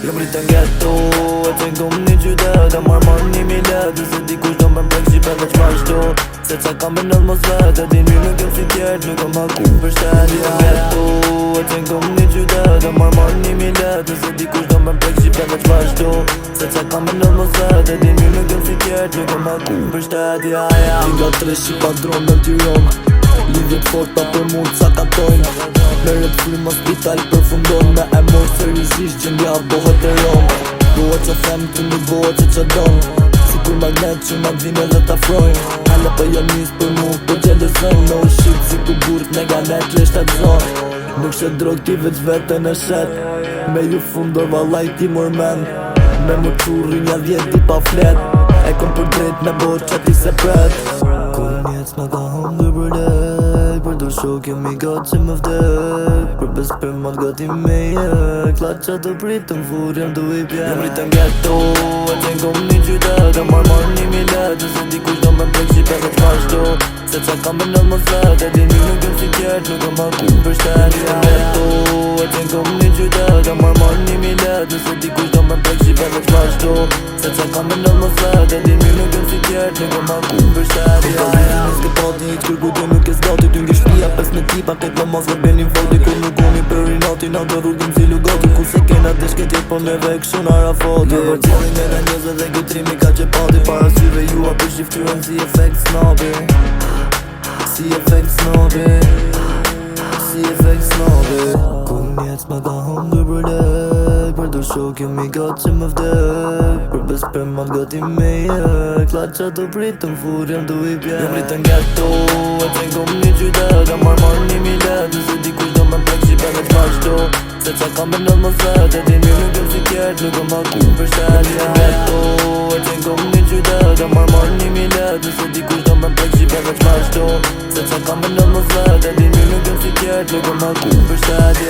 Jom rritë në ghetto, e të ngom një qytet. E marr një milet, dhe se dikush do me mprek qipet dhe qmashto. Se qa kam e nëllë mos vete, din mi nuk jem si tjertë, nuk kam haku për shteti. Jom ghetto, e të ngom një qytet. E marr një milet, dhe se dikush do me mprek qipet dhe qmashto. Se qa kam e nëllë mos vete, din mi nuk jem si tjertë, nuk kam haku për shteti. Nga 3 shipa dronë në tyron, lidhjet forta për mund ca katojnë. Meret frima spital përfundon, me e mor seriosisht që ndja bohet e ron. Bohet që them të nuk bohet që që don, si kur magnet që ma dhine dhe t'afrojnë. Hale për janë nis për mu, për gjelëzën. No shit si ku burët me ganet lesht e t'zon. Nuk shet drog ti veç vetën e shet, me ju fundor valaj ti mor men. Me më qurri nja 10 di pa flet, e kom për drejt me bo që ti se pret. Kur njec ma ka hëndur për lek, për do shok jam i gatë që më vdek. Për bes për mat gati me jek, la qa të pritëm fur jam du i pjek. Jam rritë në ghetto, e të ngom një qytet. E marr një milet, dhe se dikush do me mprek qipet dhe qmashto. Se qa kam e nëllë mos vete, din mi nuk jem si tjertë, nuk kam haku për shteti. Jam ghetto, e të ngom një qytet. E marr një milet, dhe se dikush do me mprek qipet dhe qmashto. Se qa kam e nëllë mos vete, din mi nuk jem si tjertë, nuk kam haku për shteti. S'ke pati hiq kur kujtoj nuk e zgati. Ty ngi shpia 15 tipa ket me mos benin foti. Kur nuk uni për i nati, na do rrugim si lugati. Ku se kena të shketi, po neve e këshu nara foti. Për tjeli nga nga njëzve dhe gëtrimi ka që pati. Para syve jua për shiftyren si efekt snobi. Si efekt snobi, si efekt snobi. Kur njec ma ka hëndur për lek, për do shok jam i gatë që më vdek. Për bes për mat gati me jek, la qa të pritëm fur jam du i pjek. Jom rritë në ghetto, e të ngom një qytet. E marr një milet, dhe se dikush do me mprek qipet dhe qmashto. Se qa kam e nëllë mos vete, din mi nuk jem si tjertë, nuk kam haku për shteti. Jom ghetto, e të ngom një qytet. E marr një milet, dhe se dikush do me mprek qipet dhe qmashto. Se qa kam e nëllë mos vete, din mi nuk jem si tjertë, nuk kam haku për shteti.